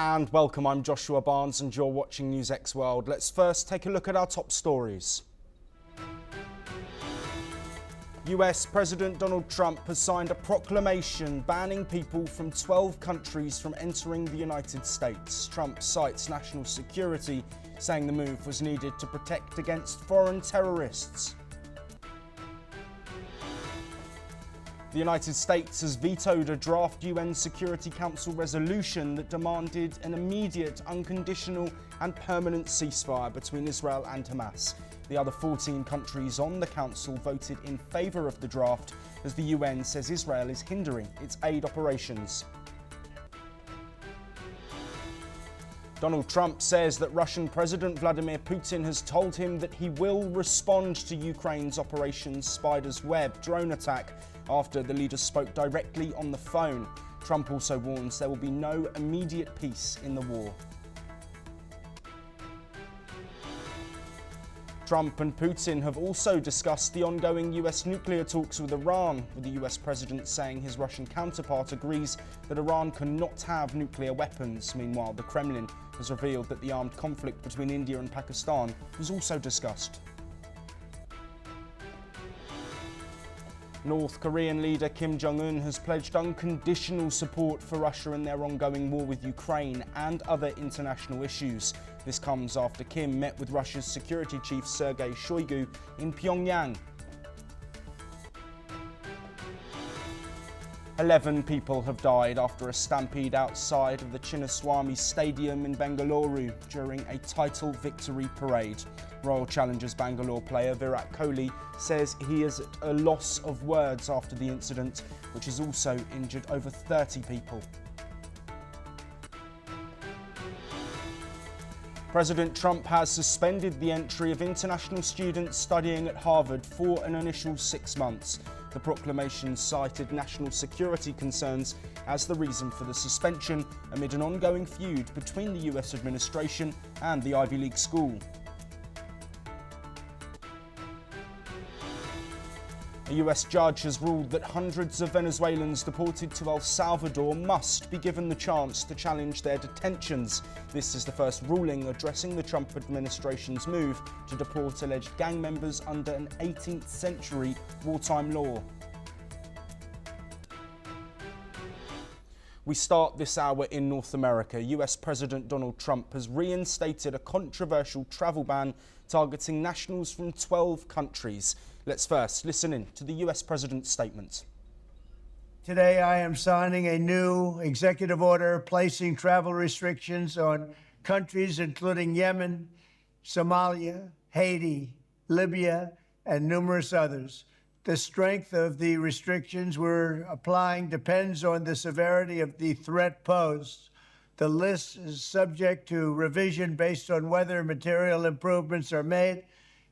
And welcome, I'm Joshua Barnes and you're watching NewsX World. Let's first take a look at our top stories. US President Donald Trump has signed a proclamation banning people from 12 countries from entering the United States. Trump cites national security, saying the move was needed to protect against foreign terrorists. The United States has vetoed a draft UN Security Council resolution that demanded an immediate, unconditional and permanent ceasefire between Israel and Hamas. The other 14 countries on the council voted in favour of the draft, as the UN says Israel is hindering its aid operations. Donald Trump says that Russian President Vladimir Putin has told him that he will respond to Ukraine's Operation Spider's Web drone attack after the leader spoke directly on the phone. Trump also warns there will be no immediate peace in the war. Trump and Putin have also discussed the ongoing US nuclear talks with Iran, with the US president saying his Russian counterpart agrees that Iran cannot have nuclear weapons. Meanwhile, the Kremlin has revealed that the armed conflict between India and Pakistan was also discussed. North Korean leader Kim Jong-un has pledged unconditional support for Russia in their ongoing war with Ukraine and other international issues. This comes after Kim met with Russia's security chief Sergei Shoigu in Pyongyang. 11 people have died after a stampede outside of the Chinnaswamy Stadium in Bengaluru during a title victory parade. Royal Challengers Bangalore player Virat Kohli says he is at a loss of words after the incident, which has also injured over 30 people. President Trump has suspended the entry of international students studying at Harvard for an initial 6 months. The proclamation cited national security concerns as the reason for the suspension amid an ongoing feud between the US administration and the Ivy League school. A US judge has ruled that hundreds of Venezuelans deported to El Salvador must be given the chance to challenge their detentions. This is the first ruling addressing the Trump administration's move to deport alleged gang members under an 18th century wartime law. We start this hour in North America. US President Donald Trump has reinstated a controversial travel ban targeting nationals from 12 countries. Let's first listen in to the US President's statement. Today I am signing a new executive order placing travel restrictions on countries including Yemen, Somalia, Haiti, Libya, and numerous others. The strength of the restrictions we're applying depends on the severity of the threat posed. The list is subject to revision based on whether material improvements are made,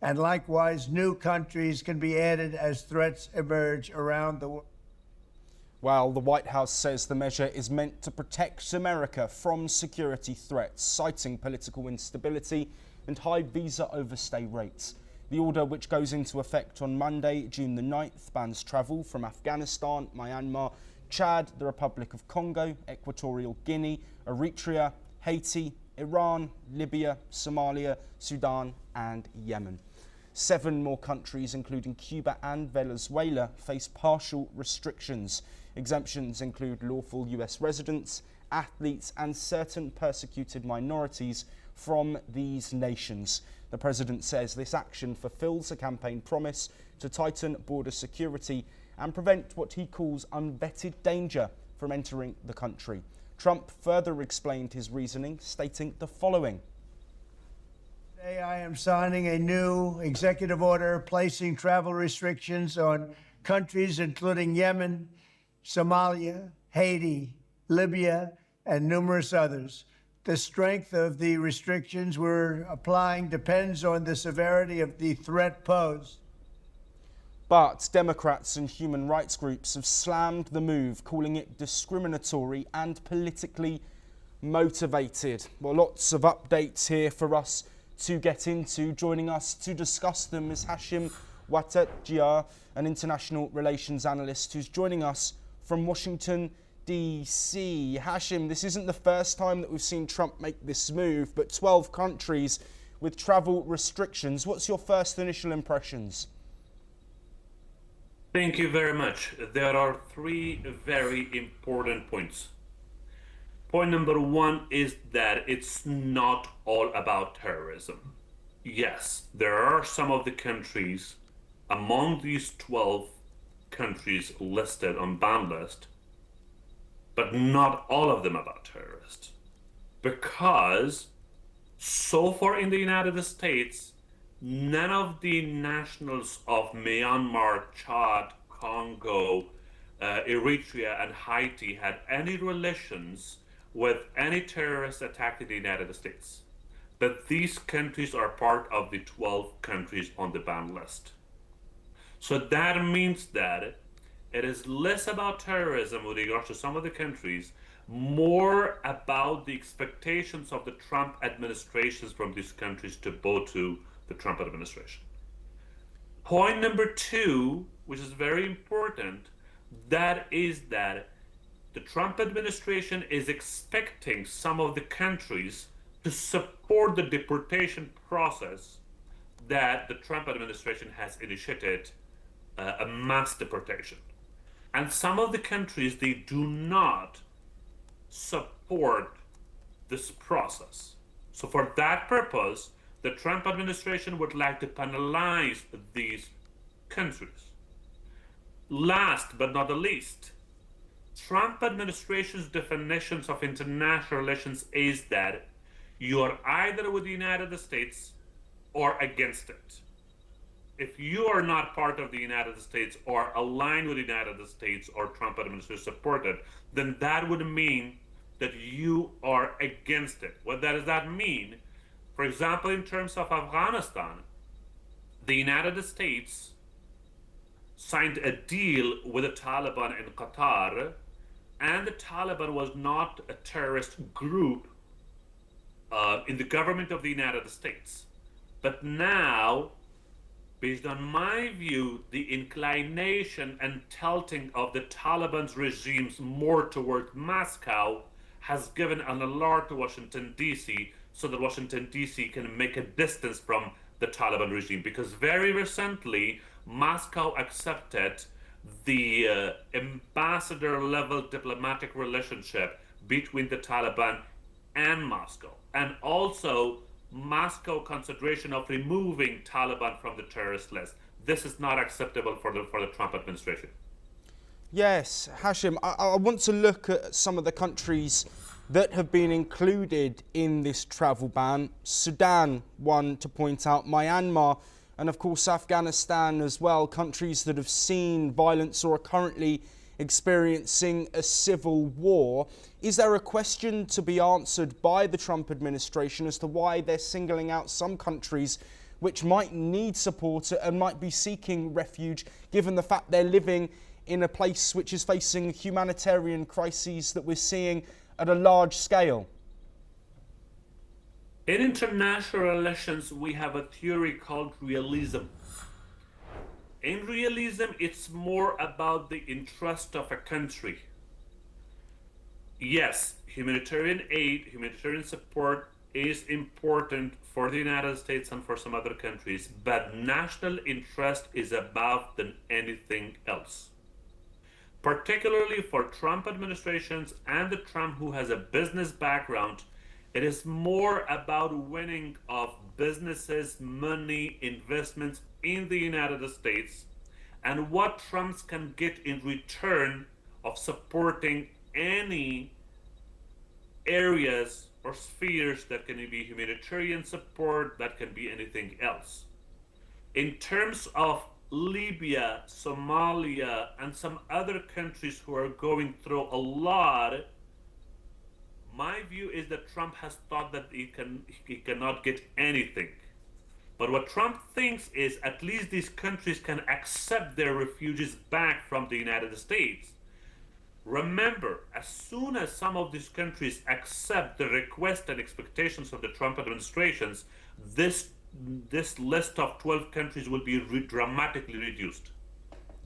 and likewise new countries can be added as threats emerge around the world. While the White House says the measure is meant to protect America from security threats, citing political instability and high visa overstay rates. The order, which goes into effect on Monday, June the 9th, bans travel from Afghanistan, Myanmar, Chad, the Republic of Congo, Equatorial Guinea, Eritrea, Haiti, Iran, Libya, Somalia, Sudan and Yemen. 7 more countries, including Cuba and Venezuela, face partial restrictions. Exemptions include lawful US residents, athletes and certain persecuted minorities from these nations. The president says this action fulfills a campaign promise to tighten border security and prevent what he calls unvetted danger from entering the country. Trump further explained his reasoning, stating the following. Today I am signing a new executive order placing travel restrictions on countries including Yemen, Somalia, Haiti, Libya, and numerous others. The strength of the restrictions we're applying depends on the severity of the threat posed. But Democrats and human rights groups have slammed the move, calling it discriminatory and politically motivated. Well, lots of updates here for us to get into. Joining us to discuss them is Hashim Watatjia, an international relations analyst who's joining us from Washington, DC. Hashim, this isn't the first time that we've seen Trump make this move, but 12 countries with travel restrictions. What's your first initial impressions? Thank you very much. There are three very important points. Point number one is that it's not all about terrorism. Yes, there are some of the countries among these 12 countries listed on ban list, but not all of them about terrorists. Because so far in the United States, none of the nationals of Myanmar, Chad, Congo, Eritrea, and Haiti had any relations with any terrorist attack in the United States. But these countries are part of the 12 countries on the ban list. So that means that it is less about terrorism with regards to some of the countries, more about the expectations of the Trump administrations from these countries to bow to the Trump administration. Point number two, which is very important, that is that the Trump administration is expecting some of the countries to support the deportation process that the Trump administration has initiated, a mass deportation. And some of the countries, they do not support this process. So for that purpose, the Trump administration would like to penalize these countries. Last but not the least, Trump administration's definitions of international relations is that you are either with the United States or against it. If you are not part of the United States or aligned with the United States or Trump administration supported, then that would mean that you are against it. What does that mean? For example, in terms of Afghanistan, the United States signed a deal with the Taliban in Qatar, and the Taliban was not a terrorist group in the government of the United States. But now, based on my view, the inclination and tilting of the Taliban's regimes more towards Moscow has given an alert to Washington, D.C., so that Washington, D.C. can make a distance from the Taliban regime. Because very recently, Moscow accepted the ambassador-level diplomatic relationship between the Taliban and Moscow. And also, Moscow consideration of removing Taliban from the terrorist list. This is not acceptable for the Trump administration. Yes, Hashim, I want to look at some of the countries that have been included in this travel ban. Sudan, one to point out, Myanmar, and of course Afghanistan as well, countries that have seen violence or are currently experiencing a civil war. Is there a question to be answered by the Trump administration as to why they're singling out some countries which might need support and might be seeking refuge, given the fact they're living in a place which is facing humanitarian crises that we're seeing at a large scale? In international relations, we have a theory called realism. In realism, it's more about the interest of a country. Yes, humanitarian aid, humanitarian support is important for the United States and for some other countries, but national interest is above than anything else. Particularly for Trump administrations and the Trump who has a business background, it is more about winning of businesses, money, investments in the United States, and what Trumps can get in return of supporting any areas or spheres that can be humanitarian support, that can be anything else. In terms of Libya, Somalia, and some other countries who are going through a lot, my view is that Trump has thought that he cannot get anything. But what Trump thinks is at least these countries can accept their refugees back from the United States. Remember, as soon as some of these countries accept the request and expectations of the Trump administrations, this list of 12 countries will be dramatically reduced.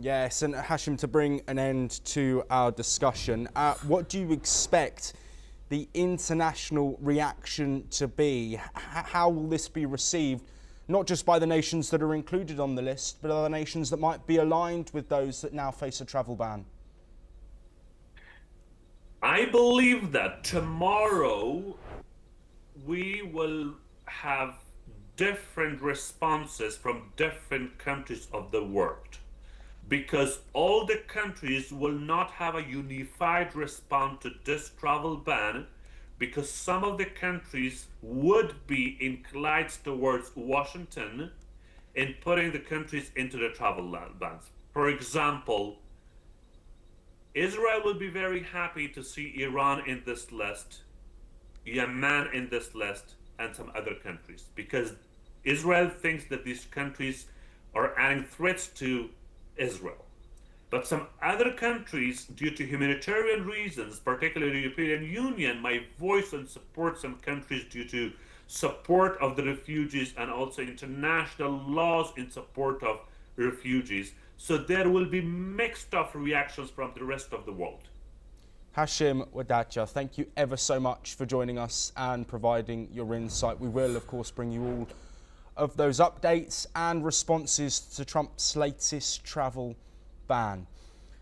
Yes, and Hashim, to bring an end to our discussion, what do you expect the international reaction to be? How will this be received, not just by the nations that are included on the list, but other nations that might be aligned with those that now face a travel ban? I believe that tomorrow we will have different responses from different countries of the world, because all the countries will not have a unified response to this travel ban, because some of the countries would be inclined towards Washington in putting the countries into the travel bans. For example, Israel will be very happy to see Iran in this list, Yemen in this list, and some other countries, because Israel thinks that these countries are adding threats to Israel. But some other countries, due to humanitarian reasons, particularly the European Union, might voice and support some countries due to support of the refugees and also international laws in support of refugees. So there will be mixed of reactions from the rest of the world. Hashim Wadacha, thank you ever so much for joining us and providing your insight. We will, of course, bring you all of those updates and responses to Trump's latest travel ban.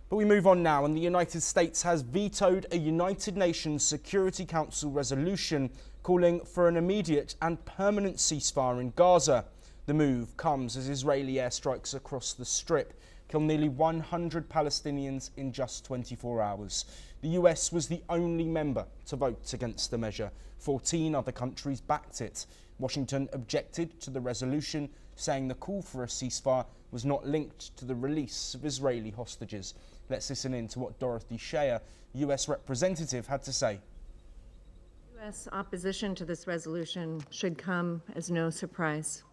But we move on now, and the United States has vetoed a United Nations Security Council resolution calling for an immediate and permanent ceasefire in Gaza. The move comes as Israeli airstrikes across the Strip kill nearly 100 Palestinians in just 24 hours. The US was the only member to vote against the measure. 14 other countries backed it. Washington objected to the resolution, saying the call for a ceasefire was not linked to the release of Israeli hostages. Let's listen in to what Dorothy Shea, US representative, had to say. U.S. opposition to this resolution should come as no surprise.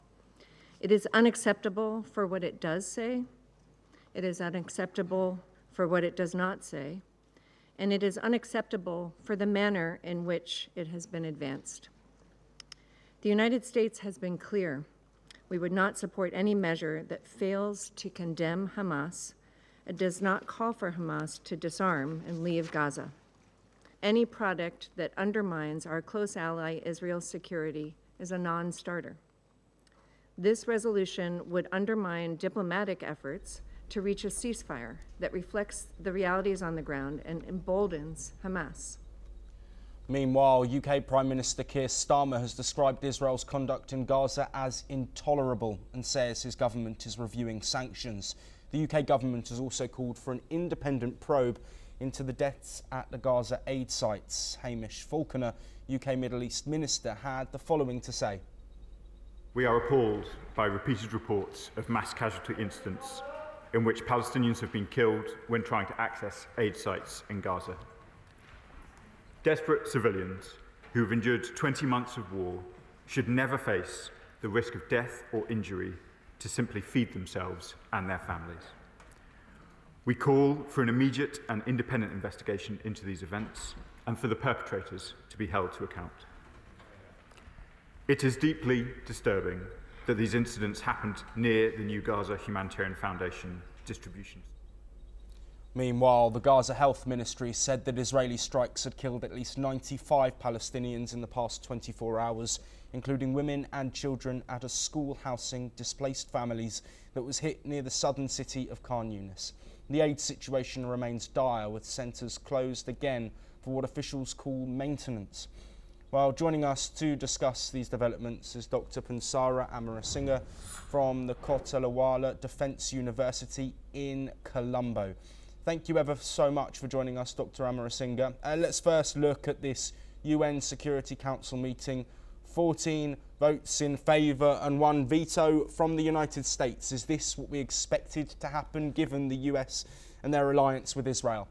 It is unacceptable for what it does say. It is unacceptable for what it does not say. And it is unacceptable for the manner in which it has been advanced. The United States has been clear. We would not support any measure that fails to condemn Hamas and does not call for Hamas to disarm and leave Gaza. Any product that undermines our close ally Israel's security is a non-starter. This resolution would undermine diplomatic efforts to reach a ceasefire that reflects the realities on the ground and emboldens Hamas. Meanwhile, UK Prime Minister Keir Starmer has described Israel's conduct in Gaza as intolerable and says his government is reviewing sanctions. The UK government has also called for an independent probe into the deaths at the Gaza aid sites. Hamish Falconer, UK Middle East Minister, had the following to say. We are appalled by repeated reports of mass casualty incidents in which Palestinians have been killed when trying to access aid sites in Gaza. Desperate civilians who have endured 20 months of war should never face the risk of death or injury to simply feed themselves and their families. We call for an immediate and independent investigation into these events and for the perpetrators to be held to account. It is deeply disturbing that these incidents happened near the New Gaza Humanitarian Foundation distribution. Meanwhile, the Gaza Health Ministry said that Israeli strikes had killed at least 95 Palestinians in the past 24 hours, including women and children at a school housing displaced families that was hit near the southern city of Khan Yunis. The aid situation remains dire, with centres closed again for what officials call maintenance. Well, joining us to discuss these developments is Dr. Pansara Amarasinghe from the Kotelawala Defence University in Colombo. Thank you ever so much for joining us, Dr. Amarasinghe. Let's first look at this UN Security Council meeting. 14 votes in favour and 1 veto from the United States. Is this what we expected to happen given the US and their alliance with Israel?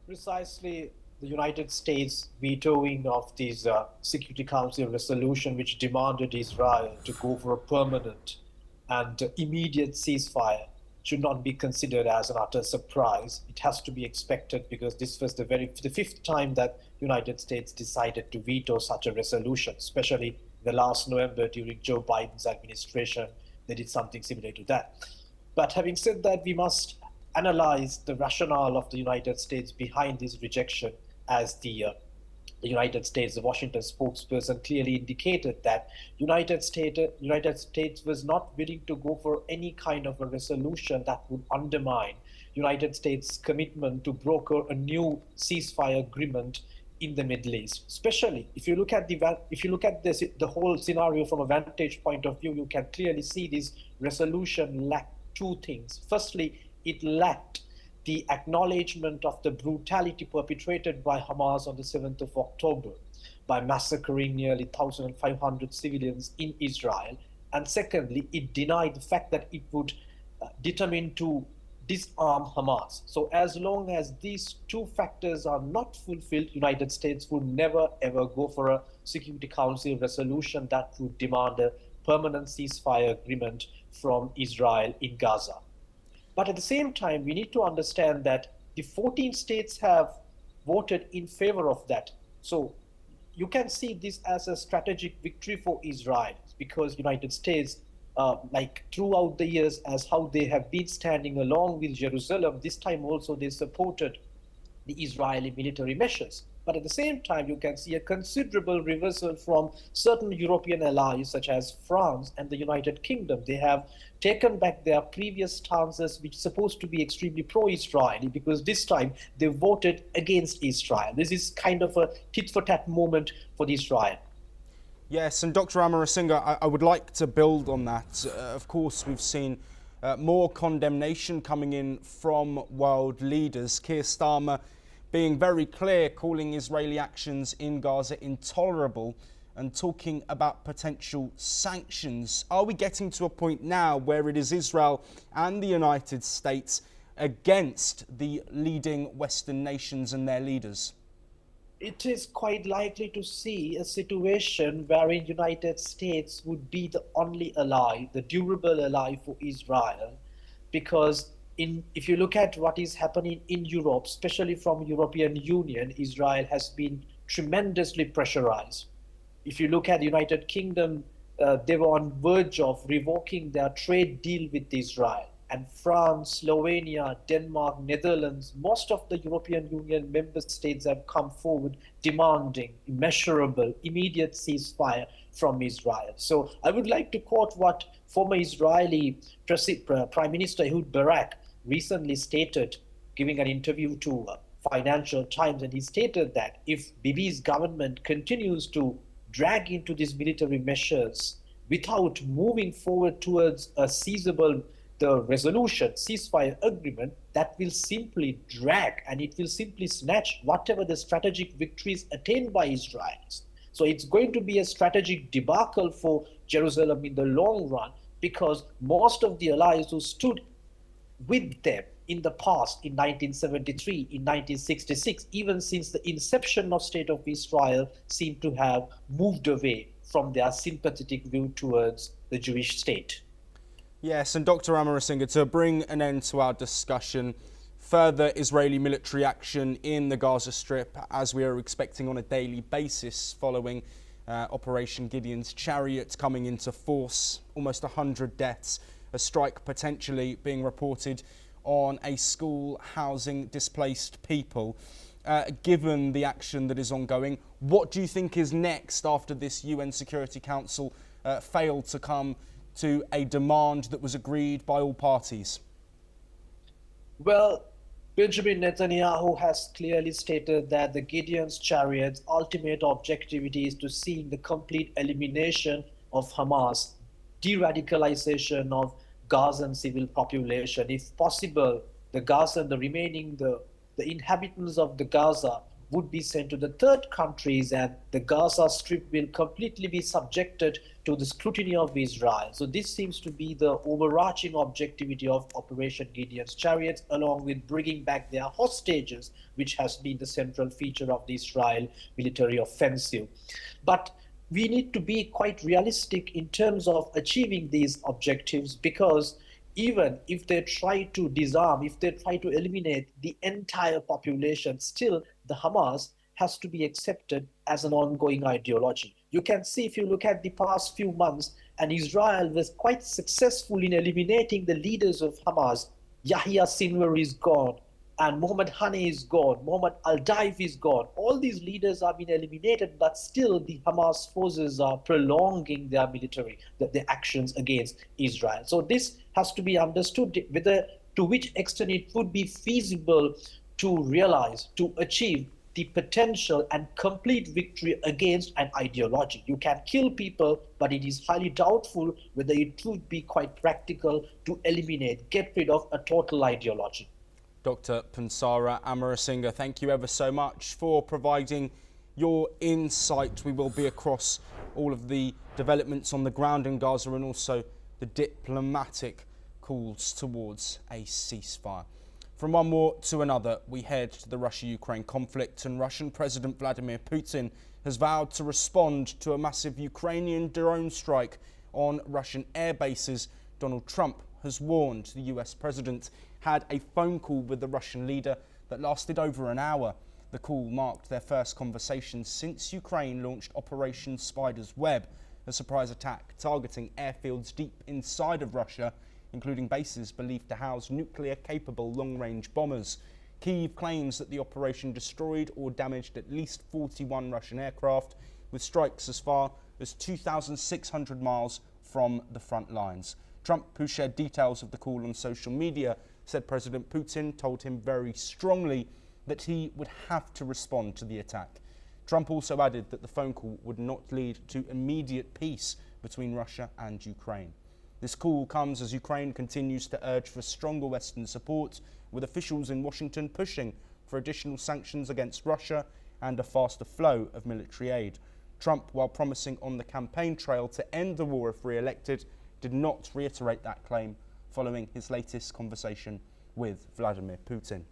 Precisely. The United States vetoing of this Security Council resolution, which demanded Israel to go for a permanent and immediate ceasefire, should not be considered as an utter surprise. It has to be expected because this was the 5th time that United States decided to veto such a resolution, especially the last November during Joe Biden's administration. They did something similar to that. But having said that, we must analyze the rationale of the United States behind this rejection, as the United States, the Washington spokesperson clearly indicated that United States was not willing to go for any kind of a resolution that would undermine United States' commitment to broker a new ceasefire agreement in the Middle East. Especially if you look at the whole scenario from a vantage point of view, you can clearly see this resolution lacked two things. Firstly, it lacked the acknowledgement of the brutality perpetrated by Hamas on the 7th of October by massacring nearly 1,500 civilians in Israel. And secondly, it denied the fact that it would determine to disarm Hamas. So as long as these two factors are not fulfilled, United States would never ever go for a Security Council resolution that would demand a permanent ceasefire agreement from Israel in Gaza. But at the same time, we need to understand that the 14 states have voted in favor of that. So you can see this as a strategic victory for Israel, because United States, like throughout the years, as how they have been standing along with Jerusalem, this time also they supported the Israeli military measures. But at the same time, you can see a considerable reversal from certain European allies, such as France and the United Kingdom. They have taken back their previous stances, which are supposed to be extremely pro-Israeli, because this time they voted against Israel. This is kind of a tit-for-tat moment for Israel. Yes, and Dr. Amarasinghe, I would like to build on that. Of course, we've seen more condemnation coming in from world leaders. Keir Starmer being very clear, calling Israeli actions in Gaza intolerable and talking about potential sanctions. Are we getting to a point now where it is Israel and the United States against the leading Western nations and their leaders? It is quite likely to see a situation wherein United States would be the only ally, the durable ally for Israel, because if you look at what is happening in Europe, especially from European Union, Israel has been tremendously pressurized. If you look at the United Kingdom, they were on verge of revoking their trade deal with Israel. And France, Slovenia, Denmark, Netherlands, most of the European Union member states have come forward demanding immeasurable, immediate ceasefire from Israel. So I would like to quote what former Israeli Prime Minister Ehud Barak recently stated, giving an interview to Financial Times, and he stated that if Bibi's government continues to drag into these military measures without moving forward towards a resolution, ceasefire agreement, that will simply drag and it will simply snatch whatever the strategic victories attained by Israel. So it's going to be a strategic debacle for Jerusalem in the long run, because most of the allies who stood with them in the past, in 1973, in 1966, even since the inception of State of Israel, seem to have moved away from their sympathetic view towards the Jewish state. Yes, and Dr. Amarasinghe, to bring an end to our discussion, further Israeli military action in the Gaza Strip, as we are expecting on a daily basis following Operation Gideon's Chariot coming into force, almost 100 deaths, a strike potentially being reported on a school housing displaced people. Given the action that is ongoing, what do you think is next after this UN Security Council failed to come to a demand that was agreed by all parties? Well, Benjamin Netanyahu has clearly stated that the Gideon's Chariot's ultimate objectivity is to see the complete elimination of Hamas, de-radicalization of Gazan civil population. If possible, the inhabitants of the Gaza would be sent to the third countries, and the Gaza Strip will completely be subjected to the scrutiny of Israel. So this seems to be the overarching objectivity of Operation Gideon's Chariots, along with bringing back their hostages, which has been the central feature of the Israel military offensive. But we need to be quite realistic in terms of achieving these objectives, because even if they try to disarm, if they try to eliminate the entire population, still the Hamas has to be accepted as an ongoing ideology. You can see if you look at the past few months, and Israel was quite successful in eliminating the leaders of Hamas. Yahya Sinwar is gone, and Mohammed Haneh is gone, Mohammed Al-Daif is gone. All these leaders have been eliminated, but still the Hamas forces are prolonging their military, their actions against Israel. So this has to be understood, whether to which extent it would be feasible to realize, to achieve the potential and complete victory against an ideology. You can kill people, but it is highly doubtful whether it would be quite practical to eliminate, get rid of a total ideology. Dr. Pansara Amarasinghe, thank you ever so much for providing your insight. We will be across all of the developments on the ground in Gaza and also the diplomatic calls towards a ceasefire. From one war to another, we head to the Russia-Ukraine conflict, and Russian President Vladimir Putin has vowed to respond to a massive Ukrainian drone strike on Russian air bases. Donald Trump has warned the US president had a phone call with the Russian leader that lasted over an hour. The call marked their first conversation since Ukraine launched Operation Spider's Web, a surprise attack targeting airfields deep inside of Russia, including bases believed to house nuclear-capable long-range bombers. Kyiv claims that the operation destroyed or damaged at least 41 Russian aircraft, with strikes as far as 2,600 miles from the front lines. Trump, who shared details of the call on social media, said President Putin told him very strongly that he would have to respond to the attack. Trump also added that the phone call would not lead to immediate peace between Russia and Ukraine. This call comes as Ukraine continues to urge for stronger Western support, with officials in Washington pushing for additional sanctions against Russia and a faster flow of military aid. Trump, while promising on the campaign trail to end the war if re-elected, did not reiterate that claim following his latest conversation with Vladimir Putin.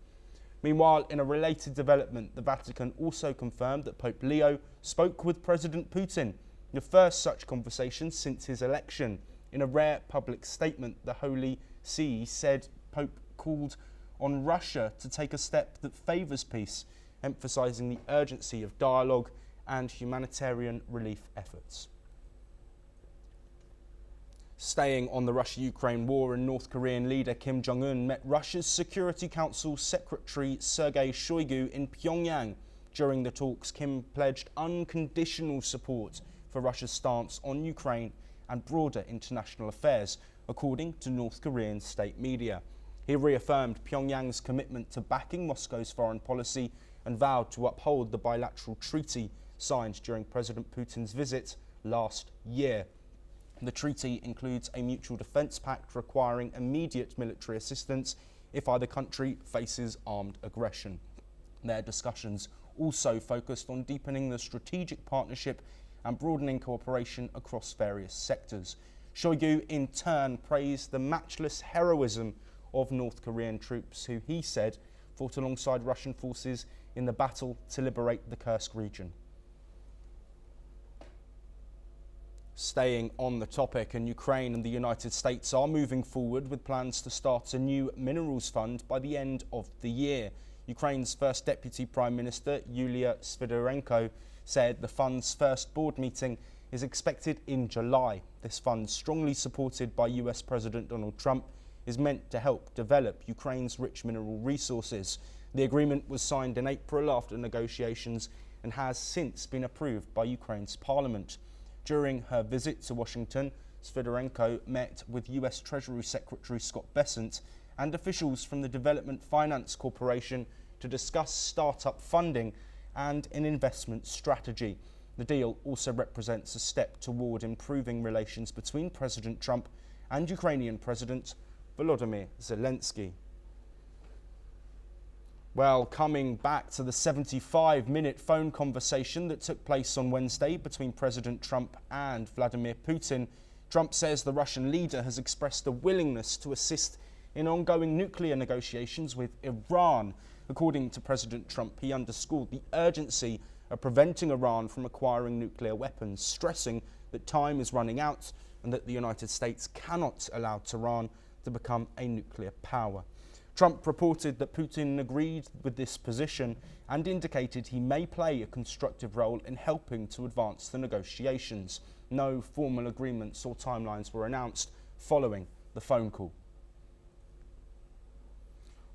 Meanwhile, in a related development, the Vatican also confirmed that Pope Leo spoke with President Putin, the first such conversation since his election. In a rare public statement, the Holy See said Pope called on Russia to take a step that favours peace, emphasising the urgency of dialogue and humanitarian relief efforts. Staying on the Russia-Ukraine war, and North Korean leader Kim Jong-un met Russia's Security Council Secretary Sergei Shoigu in Pyongyang. During the talks, Kim pledged unconditional support for Russia's stance on Ukraine and broader international affairs, according to North Korean state media. He reaffirmed Pyongyang's commitment to backing Moscow's foreign policy and vowed to uphold the bilateral treaty signed during President Putin's visit last year. The treaty includes a mutual defence pact requiring immediate military assistance if either country faces armed aggression. Their discussions also focused on deepening the strategic partnership and broadening cooperation across various sectors. Shoigu in turn praised the matchless heroism of North Korean troops, who he said fought alongside Russian forces in the battle to liberate the Kursk region. Staying on the topic, and Ukraine and the United States are moving forward with plans to start a new minerals fund by the end of the year. Ukraine's first Deputy Prime Minister, Yulia Svyrydenko, said the fund's first board meeting is expected in July. This fund, strongly supported by US President Donald Trump, is meant to help develop Ukraine's rich mineral resources. The agreement was signed in April after negotiations and has since been approved by Ukraine's parliament. During her visit to Washington, Svyrydenko met with US Treasury Secretary Scott Bessent and officials from the Development Finance Corporation to discuss startup funding and an investment strategy. The deal also represents a step toward improving relations between President Trump and Ukrainian President Volodymyr Zelensky. Well, coming back to the 75-minute phone conversation that took place on Wednesday between President Trump and Vladimir Putin, Trump says the Russian leader has expressed a willingness to assist in ongoing nuclear negotiations with Iran. According to President Trump, he underscored the urgency of preventing Iran from acquiring nuclear weapons, stressing that time is running out and that the United States cannot allow Tehran to become a nuclear power. Trump reported that Putin agreed with this position and indicated he may play a constructive role in helping to advance the negotiations. No formal agreements or timelines were announced following the phone call.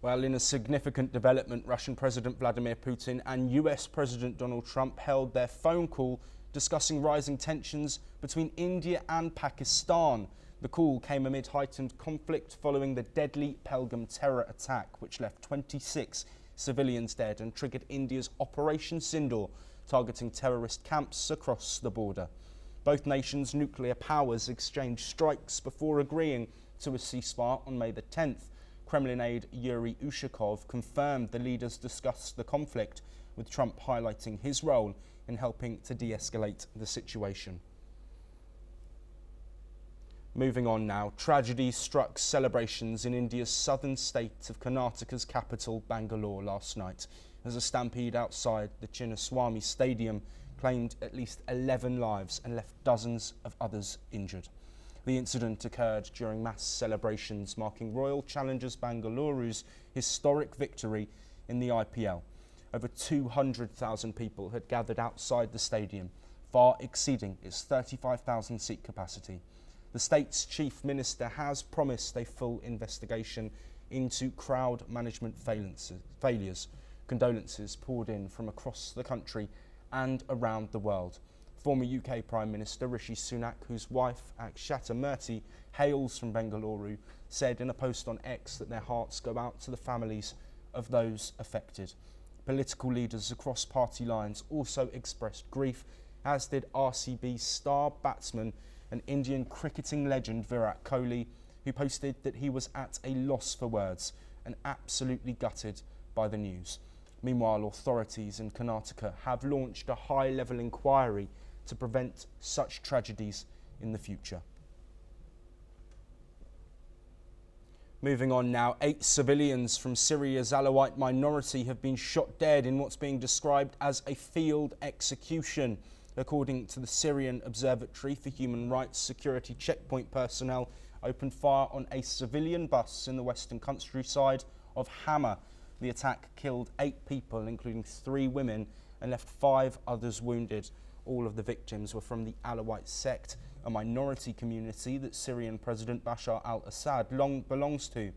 Well, in a significant development, Russian President Vladimir Putin and US President Donald Trump held their phone call discussing rising tensions between India and Pakistan. The call came amid heightened conflict following the deadly Pahalgam terror attack, which left 26 civilians dead and triggered India's Operation Sindoor, targeting terrorist camps across the border. Both nations' nuclear powers exchanged strikes before agreeing to a ceasefire on May the 10th. Kremlin aide Yuri Ushakov confirmed the leaders discussed the conflict, with Trump highlighting his role in helping to de-escalate the situation. Moving on now, tragedy struck celebrations in India's southern state of Karnataka's capital, Bangalore, last night, as a stampede outside the Chinnaswamy Stadium claimed at least 11 lives and left dozens of others injured. The incident occurred during mass celebrations marking Royal Challengers Bengaluru's historic victory in the IPL. Over 200,000 people had gathered outside the stadium, far exceeding its 35,000 seat capacity. The state's chief minister has promised a full investigation into crowd management failures. Condolences poured in from across the country and around the world. Former UK Prime Minister Rishi Sunak, whose wife Akshata Murthy hails from Bengaluru, said in a post on X that their hearts go out to the families of those affected. Political leaders across party lines also expressed grief, as did RCB's star batsman and Indian cricketing legend Virat Kohli, who posted that he was at a loss for words and absolutely gutted by the news. Meanwhile, authorities in Karnataka have launched a high-level inquiry to prevent such tragedies in the future. Moving on now, 8 civilians from Syria's Alawite minority have been shot dead in what's being described as a field execution. According to the Syrian Observatory for Human Rights, security checkpoint personnel opened fire on a civilian bus in the western countryside of Hama. The attack killed 8 people, including 3 women, and left 5 others wounded. All of the victims were from the Alawite sect, a minority community that Syrian President Bashar al-Assad long belongs to.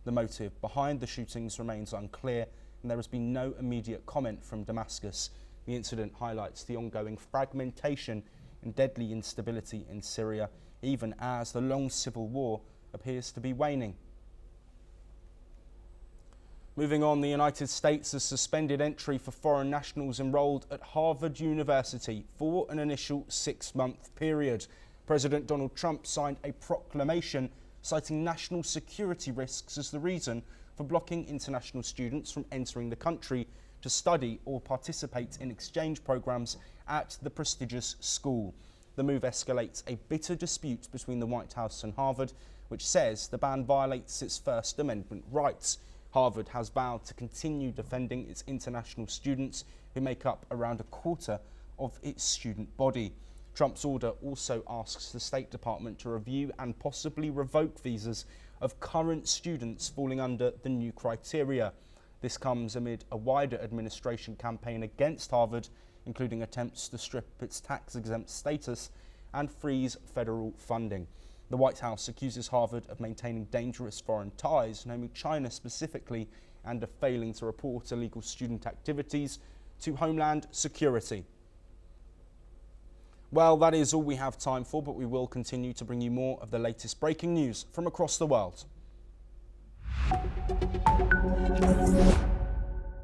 The motive behind the shootings remains unclear, and there has been no immediate comment from Damascus. The incident highlights the ongoing fragmentation and deadly instability in Syria, even as the long civil war appears to be waning. Moving on, the United States has suspended entry for foreign nationals enrolled at Harvard University for an initial 6-month period. President Donald Trump signed a proclamation citing national security risks as the reason for blocking international students from entering the country to study or participate in exchange programs at the prestigious school. The move escalates a bitter dispute between the White House and Harvard, which says the ban violates its First Amendment rights. Harvard has vowed to continue defending its international students, who make up around a quarter of its student body. Trump's order also asks the State Department to review and possibly revoke visas of current students falling under the new criteria. This comes amid a wider administration campaign against Harvard, including attempts to strip its tax-exempt status and freeze federal funding. The White House accuses Harvard of maintaining dangerous foreign ties, namely China specifically, and of failing to report illegal student activities to Homeland Security. Well, that is all we have time for, but we will continue to bring you more of the latest breaking news from across the world.